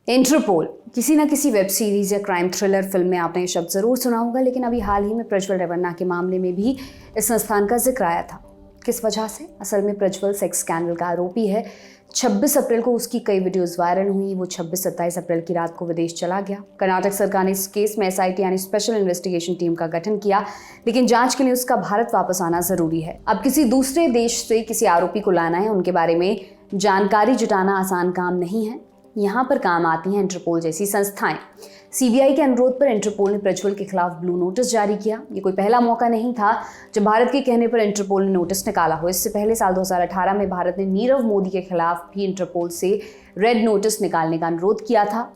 Interpole किसी ना किसी वेब सीरीज या क्राइम थ्रिलर फिल्म में आपने ये शब्द जरूर सुना होगा, लेकिन अभी हाल ही में प्रज्वल रेवन्ना के मामले में भी इस संस्थान का जिक्र आया था। किस वजह से? असल में प्रज्वल सेक्स स्कैंडल का आरोपी है। 26 अप्रैल को उसकी कई वीडियोस वायरल हुई। वो 26-27 अप्रैल की रात को विदेश चला गया। कर्नाटक सरकार ने इस केस में एसआईटी यानी स्पेशल इन्वेस्टिगेशन टीम का गठन किया, लेकिन जांच के लिए उसका भारत वापस आना जरूरी है। अब किसी दूसरे देश से किसी आरोपी को लाना है, उनके बारे में जानकारी जुटाना आसान काम नहीं है। यहाँ पर काम आती हैं इंटरपोल जैसी संस्थाएं। सीबीआई के अनुरोध पर इंटरपोल ने प्रज्वल के खिलाफ ब्लू नोटिस जारी किया। ये कोई पहला मौका नहीं था जब भारत के कहने पर इंटरपोल ने नोटिस निकाला हो। इससे पहले साल 2018 में भारत ने नीरव मोदी के खिलाफ भी इंटरपोल से रेड नोटिस निकालने का अनुरोध किया था।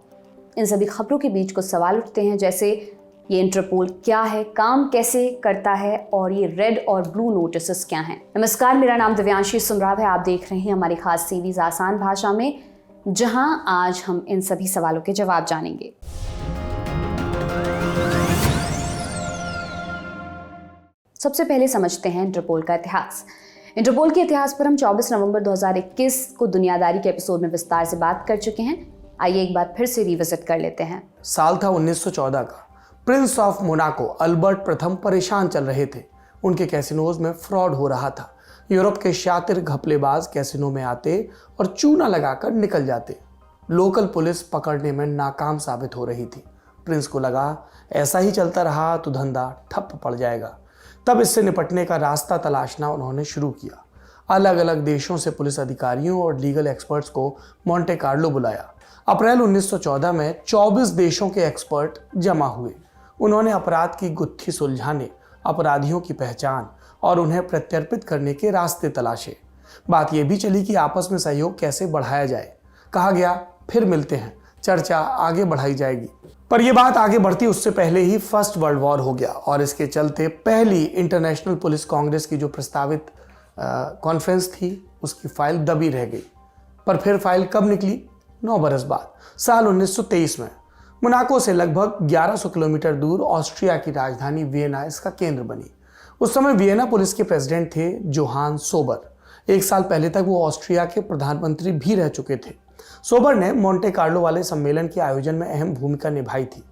इन सभी खबरों के बीच कुछ सवाल उठते हैं, जैसे ये इंटरपोल क्या है, काम कैसे करता है और ये रेड और ब्लू नोटिस क्या हैं। नमस्कार, मेरा नाम दिव्यांशी सुमराव है। आप देख रहे हैं हमारी खास सीरीज आसान भाषा में, जहां आज हम इन सभी सवालों के जवाब जानेंगे। सबसे पहले समझते हैं इंटरपोल का इतिहास। इंटरपोल के इतिहास पर हम 24 नवंबर 2021 को दुनियादारी के एपिसोड में विस्तार से बात कर चुके हैं। आइए एक बार फिर से रिविजिट कर लेते हैं। साल था 1914 का। प्रिंस ऑफ मोनाको अल्बर्ट प्रथम परेशान चल रहे थे। उनके कैसिनोज में फ्रॉड हो रहा था। यूरोप के शातिर घपलेबाज कैसिनो में आते और चूना लगाकर निकल जाते। लोकल पुलिस पकड़ने में नाकाम साबित हो रही थी। प्रिंस को लगा ऐसा ही चलता रहा तो धंधा ठप पड़ जाएगा। तब इससे निपटने का रास्ता तलाशना उन्होंने शुरू किया। अलग अलग देशों से पुलिस अधिकारियों और लीगल एक्सपर्ट्स को मोंटे कार्लो बुलाया। अप्रैल 1914 में 24 देशों के एक्सपर्ट जमा हुए। उन्होंने अपराध की गुत्थी सुलझाने, अपराधियों की पहचान और उन्हें प्रत्यर्पित करने के रास्ते तलाशे। बात यह भी चली कि आपस में सहयोग कैसे बढ़ाया जाए। कहा गया फिर मिलते हैं, चर्चा आगे बढ़ाई जाएगी। पर यह बात आगे बढ़ती उससे पहले ही फर्स्ट वर्ल्ड वॉर हो गया और इसके चलते पहली इंटरनेशनल पुलिस कांग्रेस की जो प्रस्तावित कॉन्फ्रेंस थी उसकी फाइल दबी रह गई। पर फिर फाइल कब निकली? 9 बरस बाद, साल 1923 में। मोनाको से लगभग 1100 किलोमीटर दूर ऑस्ट्रिया की राजधानी वियना इसका केंद्र बनी। उस समय वियना पुलिस के प्रेसिडेंट थे जोहान सोबर। एक साल पहले तक वो ऑस्ट्रिया के प्रधानमंत्री भी रह चुके थे। सोबर ने मोंटे कार्लो वाले सम्मेलन के आयोजन में अहम भूमिका निभाई थी।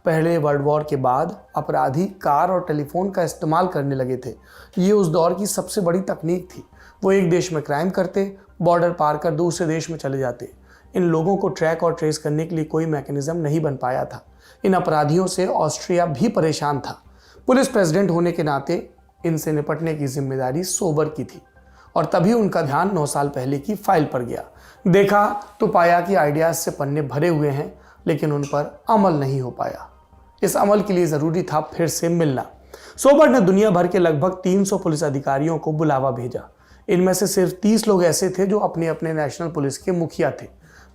पहले वर्ल्ड वॉर के बाद अपराधी कार और टेलीफोन का इस्तेमाल करने लगे थे। ये उस दौर की सबसे बड़ी तकनीक थी। वो एक देश में क्राइम करते, बॉर्डर पार कर दूसरे देश में चले जाते। इन लोगों को ट्रैक और ट्रेस करने के लिए कोई मैकेनिज्म नहीं बन पाया था। इन अपराधियों से ऑस्ट्रिया भी परेशान था। पुलिस प्रेसिडेंट होने के नाते इनसे निपटने की जिम्मेदारी सोबर की थी और तभी उनका ध्यान 9 साल पहले की फाइल पर गया। देखा तो पाया कि आइडियाज से पन्ने भरे हुए हैं, लेकिन उन पर अमल नहीं हो पाया। इस अमल के लिए जरूरी था फिर से मिलना। सोबर ने दुनिया भर के लगभग 300 पुलिस अधिकारियों को बुलावा भेजा। इनमें से सिर्फ 30 लोग ऐसे थे जो अपने अपने नेशनल पुलिस के मुखिया थे।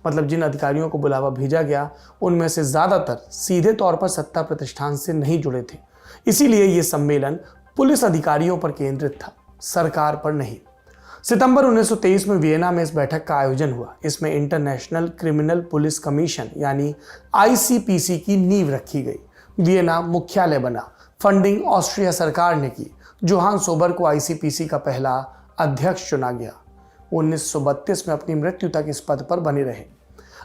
मतलब जिन अधिकारियों को बुलावा भेजा गया उनमें से ज्यादातर सीधे तौर पर सत्ता प्रतिष्ठान से नहीं जुड़े थे। इसीलिए ये सम्मेलन पुलिस अधिकारियों पर केंद्रित था, सरकार पर नहीं। सितंबर 1923 में वियना में इस बैठक का आयोजन हुआ। इसमें इंटरनेशनल क्रिमिनल पुलिस कमीशन यानी आईसीपीसी की नींव रखी गई। वियना मुख्यालय बना। फंडिंग ऑस्ट्रिया सरकार ने की। जोहान सोबर को आईसीपीसी का पहला अध्यक्ष चुना गया। 1932 में अपनी मृत्यु तक इस पद पर बने रहे।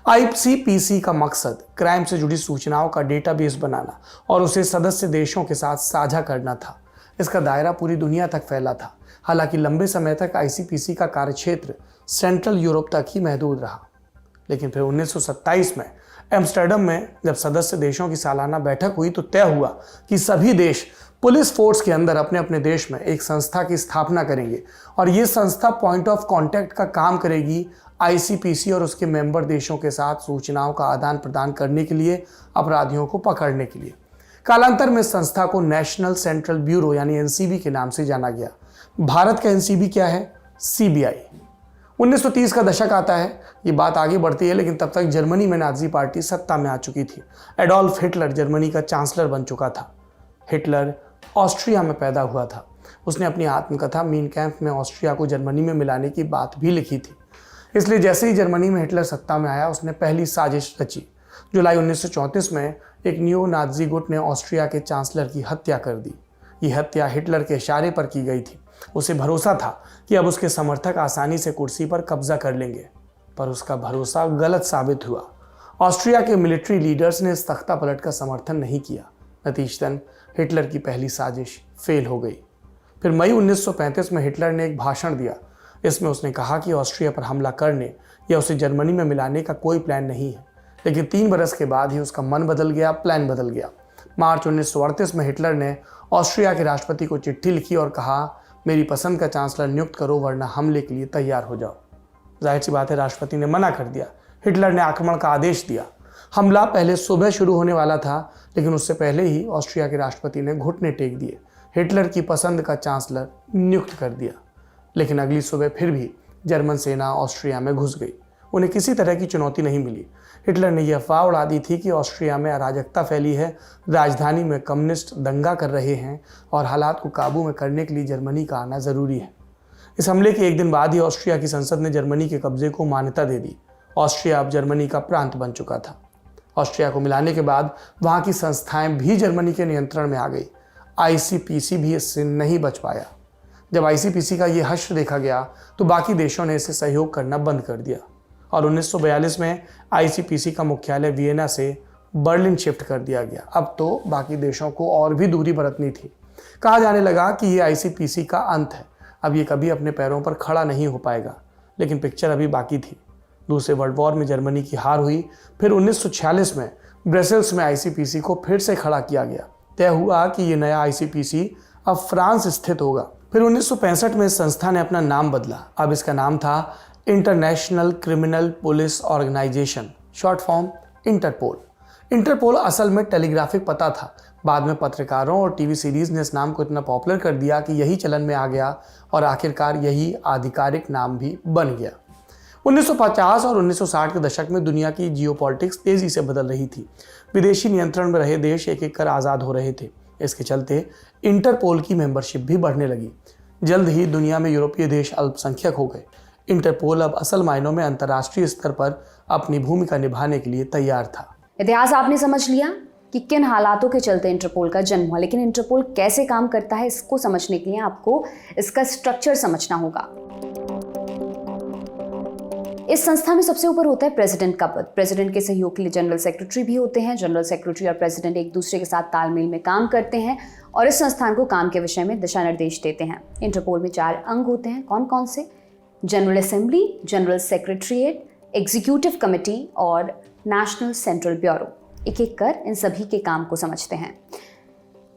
आईसीपीसी का मकसद क्राइम से जुड़ी सूचनाओं का डेटाबेस बनाना और उसे सदस्य देशों के साथ साझा करना था। इसका दायरा पूरी दुनिया तक फैला था। हालांकि लंबे समय तक आईसीपीसी का कार्यक्षेत्र सेंट्रल यूरोप तक ही महदूद रहा। लेकिन फिर 1927 में एम्स्टर्डम में जब सदस्य देशों की सालाना बैठक हुई तो तय हुआ कि सभी देश पुलिस फोर्स के अंदर अपने अपने देश में एक संस्था की स्थापना करेंगे और ये संस्था पॉइंट ऑफ कांटेक्ट का काम करेगी आईसीपीसी और उसके मेंबर देशों के साथ सूचनाओं का आदान प्रदान करने के लिए, अपराधियों को पकड़ने के लिए। कालांतर में इस संस्था को नेशनल सेंट्रल ब्यूरो यानी एनसीबी के नाम से जाना गया। भारत का एनसीबी क्या है? सीबीआई। 1930 का दशक आता है। ये बात आगे बढ़ती है, लेकिन तब तक जर्मनी में नाजी पार्टी सत्ता में आ चुकी थी। एडोल्फ हिटलर जर्मनी का चांसलर बन चुका था। हिटलर ऑस्ट्रिया में पैदा हुआ था। उसने अपनी आत्मकथा मीन कैंप में ऑस्ट्रिया को जर्मनी में मिलाने की बात भी लिखी थी। इसलिए जैसे ही जर्मनी में हिटलर सत्ता में आया, उसने पहली साजिश रची। जुलाई 1934 में एक न्यू नाजी गुट ने ऑस्ट्रिया के चांसलर की हत्या कर दी। ये हत्या हिटलर के इशारे पर की गई थी। उसे भरोसा था कि अब उसके समर्थक आसानी से कुर्सी पर कब्जा कर लेंगे, पर उसका भरोसा गलत साबित हुआ। ऑस्ट्रिया के मिलिट्री लीडर्स ने इस तख्ता पलट का समर्थन नहीं किया। नतीजतन हिटलर की पहली साजिश फेल हो गई। फिर मई 1935 में हिटलर ने एक भाषण दिया। इसमें उसने कहा कि ऑस्ट्रिया पर हमला करने या उसे जर्मनी में मिलाने का कोई प्लान नहीं है। लेकिन 3 बरस के बाद ही उसका मन बदल गया, प्लान बदल गया। मार्च 1938 में हिटलर ने ऑस्ट्रिया के राष्ट्रपति को चिट्ठी लिखी और कहा, मेरी पसंद का चांसलर नियुक्त करो वरना हमले के लिए तैयार हो जाओ। जाहिर सी बात है, राष्ट्रपति ने मना कर दिया। हिटलर ने आक्रमण का आदेश दिया। हमला पहले सुबह शुरू होने वाला था, लेकिन उससे पहले ही ऑस्ट्रिया के राष्ट्रपति ने घुटने टेक दिए। हिटलर की पसंद का चांसलर नियुक्त कर दिया। लेकिन अगली सुबह फिर भी जर्मन सेना ऑस्ट्रिया में घुस गई। उन्हें किसी तरह की चुनौती नहीं मिली। हिटलर ने यह अफवाह उड़ा दी थी कि ऑस्ट्रिया में अराजकता फैली है, राजधानी में कम्युनिस्ट दंगा कर रहे हैं और हालात को काबू में करने के लिए जर्मनी का आना ज़रूरी है। इस हमले के एक दिन बाद ही ऑस्ट्रिया की संसद ने जर्मनी के कब्जे को मान्यता दे दी। ऑस्ट्रिया अब जर्मनी का प्रांत बन चुका था। ऑस्ट्रिया को मिलाने के बाद वहाँ की संस्थाएं भी जर्मनी के नियंत्रण में आ गई। आईसीपीसी भी इससे नहीं बच पाया। जब आईसीपीसी का ये हश्र देखा गया तो बाकी देशों ने इसे सहयोग करना बंद कर दिया और 1942 में आईसीपीसी का मुख्यालय वियना से बर्लिन शिफ्ट कर दिया गया। अब तो बाकी देशों को और भी दूरी बरतनी थी। कहा जाने लगा कि ये आईसीपीसी का अंत है, अब ये कभी अपने पैरों पर खड़ा नहीं हो पाएगा। लेकिन पिक्चर अभी बाकी थी। दूसरे वर्ल्ड वॉर में जर्मनी की हार हुई। फिर 1946 में ब्रसेल्स में आईसीपीसी को फिर से खड़ा किया गया। तय हुआ कि ये नया आईसीपीसी अब फ्रांस स्थित होगा। फिर 1965 में इस संस्था ने अपना नाम बदला। अब इसका नाम था international criminal police organisation, short form Interpol. Interpol असल में टेलीग्राफिक पता था। बाद में पत्रकारों और टीवी सीरीज ने इस नाम को इतना पॉपुलर कर दिया कि यही चलन में आ गया और आखिरकार यही आधिकारिक नाम भी बन गया। 1950 और 1960 के दशक में दुनिया की जियोपॉलिटिक्स तेजी से बदल रही थी। विदेशी नियंत्रण में रहे देश एक एक कर आज़ाद हो रहे थे। इसके चलते इंटरपोल की मेंबरशिप भी बढ़ने लगी। जल्द ही दुनिया में यूरोपीय देश अल्पसंख्यक हो गए। इंटरपोल अब असल मायनों में अंतर्राष्ट्रीय स्तर पर अपनी भूमिका निभाने के लिए तैयार था। इतिहास आपने समझ लिया कि किन हालातों के चलते इंटरपोल का जन्म हुआ, लेकिन इंटरपोल कैसे काम करता है इसको समझने के लिए आपको इसका स्ट्रक्चर समझना होगा। इस संस्था में सबसे ऊपर होता है प्रेसिडेंट का पद। प्रेसिडेंट के सहयोग के लिए जनरल सेक्रेटरी भी होते हैं। जनरल सेक्रेटरी और प्रेसिडेंट एक दूसरे के साथ तालमेल में काम करते हैं और इस संस्थान को काम के विषय में दिशा निर्देश देते हैं। इंटरपोल में 4 अंग होते हैं। कौन कौन से? General assembly, general secretariat, executive committee और नेशनल सेंट्रल ब्यूरो। एक एक कर इन सभी के काम को समझते हैं।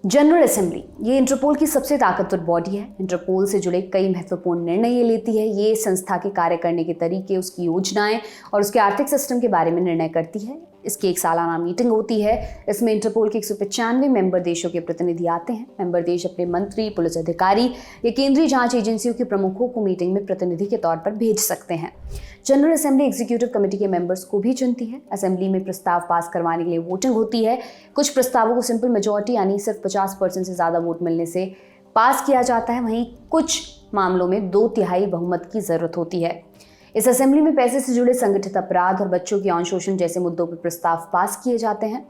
जनरल असेंबली ये इंटरपोल की सबसे ताकतवर बॉडी है। इंटरपोल से जुड़े कई महत्वपूर्ण निर्णय ये लेती है। ये संस्था के कार्य करने के तरीके, उसकी योजनाएं और उसके आर्थिक सिस्टम के बारे में निर्णय करती है। इसकी एक सालाना मीटिंग होती है। इसमें इंटरपोल के 195 मेंबर देशों के प्रतिनिधि आते हैं। मेंबर देश अपने मंत्री, पुलिस अधिकारी या केंद्रीय जांच एजेंसियों के प्रमुखों को मीटिंग में प्रतिनिधि के तौर पर भेज सकते हैं। जनरल असेंबली एग्जीक्यूटिव कमेटी के मेंबर्स को भी चुनती है। असेंबली में प्रस्ताव पास करवाने के लिए वोटिंग होती है। कुछ प्रस्तावों को सिंपल मेजॉरिटी यानी सिर्फ 50% से ज़्यादा वोट मिलने से पास किया जाता है। वहीं कुछ मामलों में 2/3 बहुमत की ज़रूरत होती है। इस असेंबली में पैसे से जुड़े संगठित अपराध और बच्चों के यौन शोषण जैसे मुद्दों पर प्रस्ताव पास किए जाते हैं।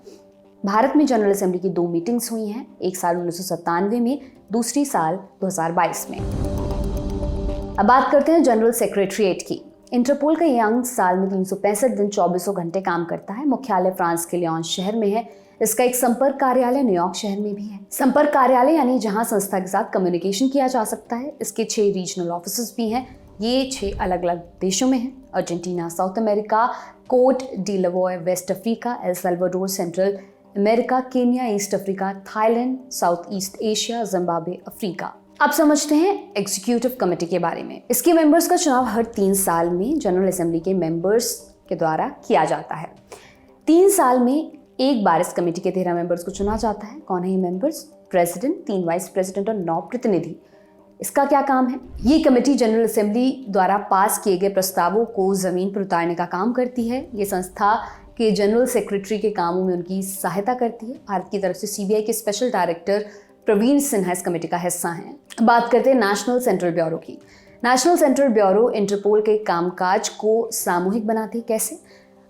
भारत में जनरल असेंबली की 2 मीटिंग्स हुई हैं, एक साल 1997 में, दूसरी साल 2022 में। अब बात करते हैं जनरल सेक्रेटरीट की। इंटरपोल का यह अंग साल में 365 दिन 24 घंटे काम करता है। मुख्यालय फ्रांस के लियोन शहर में है। इसका एक संपर्क कार्यालय न्यूयॉर्क शहर में भी है। संपर्क कार्यालय यानी जहां संस्था के साथ कम्युनिकेशन किया जा सकता है। इसके 6 रीजनल ऑफिसेस भी हैं। ये 6 अलग अलग देशों में हैं: Argentina, South America, Cote d'Ivoire West Africa, El Salvador Central America, Kenya East Africa, Thailand South East Asia, Zimbabwe Africa. अब समझते हैं एग्जीक्यूटिव कमेटी के बारे में। इसके मेंबर्स का चुनाव हर 3 साल में जनरल असेंबली के मेंबर्स के द्वारा किया जाता है। 3 साल में एक बार इस कमेटी के 13 मेंबर्स को चुना जाता है। कौन है ये मेंबर्स? प्रेसिडेंट, 3 वाइस प्रेसिडेंट और 9 प्रतिनिधि। इसका क्या काम है? ये कमेटी जनरल असेंबली द्वारा पास किए गए प्रस्तावों को जमीन पर उतारने का काम करती है। ये संस्था के जनरल सेक्रेटरी के कामों में उनकी सहायता करती है। भारत की तरफ से सीबीआई के स्पेशल डायरेक्टर प्रवीण सिन्हा इस कमेटी का हिस्सा हैं। बात करते हैं नेशनल सेंट्रल ब्यूरो की। नेशनल सेंट्रल ब्यूरो इंटरपोल के कामकाज को सामूहिक बनाती है। कैसे?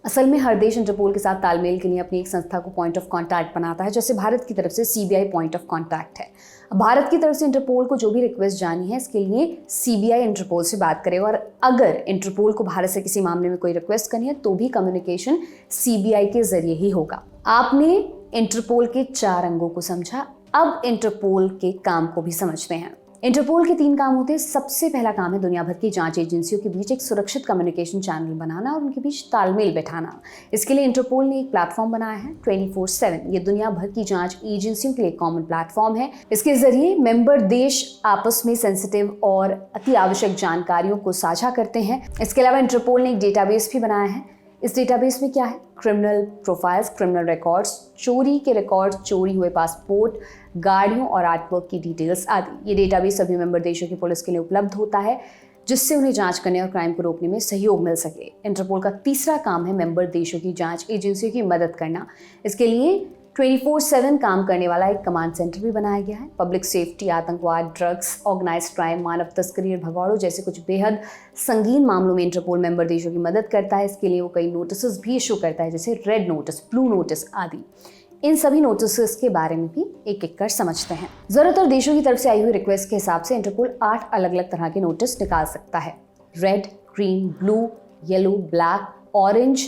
असल में हर देश इंटरपोल के साथ तालमेल के लिए अपनी एक संस्था को पॉइंट ऑफ कांटेक्ट बनाता है। जैसे भारत की तरफ से सीबीआई पॉइंट ऑफ कांटेक्ट है। भारत की तरफ से इंटरपोल को जो भी रिक्वेस्ट जानी है इसके लिए सीबीआई इंटरपोल से बात करेगा, और अगर इंटरपोल को भारत से किसी मामले में कोई रिक्वेस्ट करनी है तो भी कम्युनिकेशन सीबीआई के जरिए ही होगा। आपने इंटरपोल के 4 अंगों को समझा, अब इंटरपोल के काम को भी समझते हैं। इंटरपोल के 3 काम होते हैं। सबसे पहला काम है दुनिया भर की जांच एजेंसियों के बीच एक सुरक्षित कम्युनिकेशन चैनल बनाना और उनके बीच तालमेल बैठाना। इसके लिए इंटरपोल ने एक प्लेटफॉर्म बनाया है 24/7। ये दुनिया भर की जांच एजेंसियों के लिए कॉमन प्लेटफॉर्म है। इसके जरिए मेंबर देश आपस में सेंसिटिव और अति आवश्यक जानकारियों को साझा करते हैं। इसके अलावा इंटरपोल ने एक डेटाबेस भी बनाया है। इस डेटाबेस में क्या है? क्रिमिनल प्रोफाइल्स, क्रिमिनल रिकॉर्ड्स, चोरी के रिकॉर्ड्स, चोरी हुए पासपोर्ट, गाड़ियों और आर्टवर्क की डिटेल्स आदि। ये डेटाबेस सभी मेंबर देशों की पुलिस के लिए उपलब्ध होता है जिससे उन्हें जांच करने और क्राइम को रोकने में सहयोग मिल सके। इंटरपोल का तीसरा काम है मेंबर देशों की जांच एजेंसियों की मदद करना। इसके लिए 24/7 काम करने वाला एक कमांड सेंटर भी बनाया गया है। पब्लिक सेफ्टी, आतंकवाद, ड्रग्स, ऑर्गेनाइज्ड क्राइम, मानव तस्करी और भगौड़ों जैसे कुछ बेहद संगीन मामलों में इंटरपोल मेंबर देशों की मदद करता है। इसके लिए वो कई नोटिस भी इशू करता है, जैसे रेड नोटिस, ब्लू नोटिस आदि। इन सभी नोटिस के बारे में भी एक एक कर समझते हैं। ज़रूरतर देशों की तरफ से आई हुई रिक्वेस्ट के हिसाब से इंटरपोल 8 अलग अलग तरह के नोटिस निकाल सकता है। Red, green, blue, yellow, black, orange,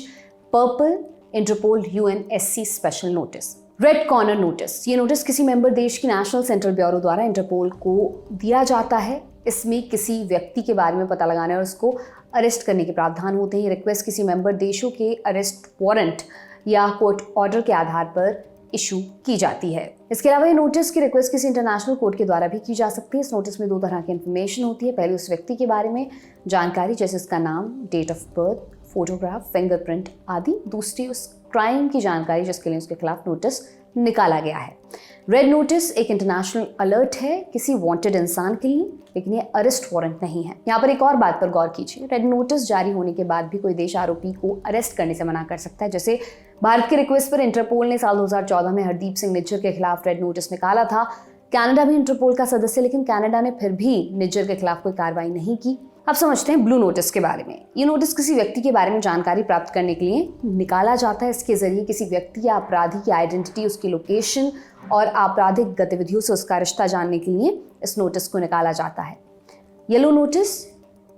purple, Interpol UNSC special notice. Red corner notice, ये नोटिस किसी मेंबर देश की नेशनल सेंट्रल ब्यूरो द्वारा इंटरपोल को दिया जाता है। इसमें किसी व्यक्ति के बारे में पता लगाने और उसको अरेस्ट करने के प्रावधान होते हैं। ये रिक्वेस्ट किसी मेंबर देशों के अरेस्ट वारंट या कोर्ट ऑर्डर के आधार पर इशू की जाती है। इसके अलावा ये नोटिस की रिक्वेस्ट किसी इंटरनेशनल कोर्ट के द्वारा भी की जा सकती है। इस नोटिस में 2 तरह की इन्फॉर्मेशन होती है। पहले उस व्यक्ति के बारे में जानकारी, जैसे उसका नाम, date of birth, photograph, fingerprint आदि। दूसरी उस क्राइम की जानकारी जिसके लिए उसके खिलाफ नोटिस निकाला गया है। रेड नोटिस एक इंटरनेशनल अलर्ट है किसी वांटेड इंसान के लिए, लेकिन ये अरेस्ट वारंट नहीं है। यहाँ पर एक और बात पर गौर कीजिए। रेड नोटिस जारी होने के बाद भी कोई देश आरोपी को अरेस्ट करने से मना कर सकता है। जैसे भारत की रिक्वेस्ट पर इंटरपोल ने साल 2014 में हरदीप सिंह निज्जर के खिलाफ रेड नोटिस निकाला था। कनाडा भी इंटरपोल का सदस्य, लेकिन कनाडा ने फिर भी निज्जर के खिलाफ कोई कार्रवाई नहीं की। अब समझते हैं ब्लू नोटिस के बारे में। ये नोटिस किसी व्यक्ति के बारे में जानकारी प्राप्त करने के लिए निकाला जाता है। इसके जरिए किसी व्यक्ति या अपराधी की आइडेंटिटी, उसकी लोकेशन और आपराधिक गतिविधियों से उसका रिश्ता जानने के लिए इस नोटिस को निकाला जाता है। येलो नोटिस,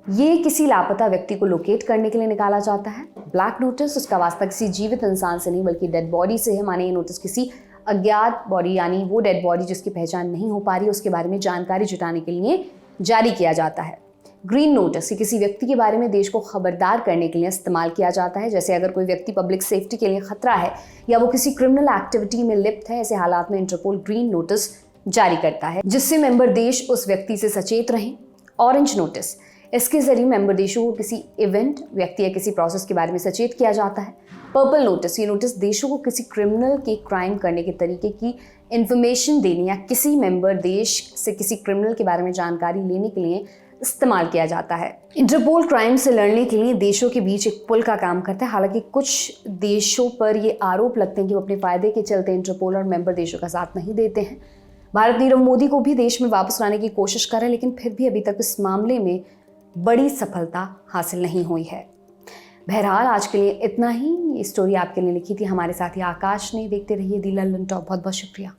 ये किसी लापता व्यक्ति को लोकेट करने के लिए निकाला जाता है। ब्लैक नोटिस, उसका वास्ता किसी जीवित इंसान से नहीं बल्कि डेड बॉडी से है। माने ये नोटिस किसी अज्ञात बॉडी, यानी वो डेड बॉडी जिसकी पहचान नहीं हो पा रही, उसके बारे में जानकारी जुटाने के लिए जारी किया जाता है। ग्रीन नोटिस, ये किसी व्यक्ति के बारे में देश को खबरदार करने के लिए इस्तेमाल किया जाता है। जैसे अगर कोई व्यक्ति पब्लिक सेफ्टी के लिए खतरा है या वो किसी क्रिमिनल एक्टिविटी में लिप्त है, ऐसे हालात में इंटरपोल ग्रीन नोटिस जारी करता है जिससे मेंबर देश उस व्यक्ति से सचेत रहें। ऑरेंज नोटिस, इसके जरिए मेंबर देशों को किसी इवेंट, व्यक्ति या किसी प्रोसेस के बारे में सचेत किया जाता है। पर्पल नोटिस, ये नोटिस देशों को किसी क्रिमिनल के क्राइम करने के तरीके की इन्फॉर्मेशन देने या किसी मेंबर देश से किसी क्रिमिनल के बारे में जानकारी लेने के लिए इस्तेमाल किया जाता है। इंटरपोल क्राइम से लड़ने के लिए देशों के बीच एक पुल का काम करता है। हालांकि कुछ देशों पर ये आरोप लगते हैं कि वो अपने फायदे के चलते इंटरपोल और मेंबर देशों का साथ नहीं देते हैं। भारत नीरव मोदी को भी देश में वापस लाने की कोशिश कर रहा है, लेकिन फिर भी अभी तक इस मामले में बड़ी सफलता हासिल नहीं हुई है। बहरहाल आज के लिए इतना ही। ये स्टोरी आपके लिए लिखी थी हमारे साथी आकाश ने। देखते रहिए दी लल्लन टॉप। बहुत बहुत शुक्रिया।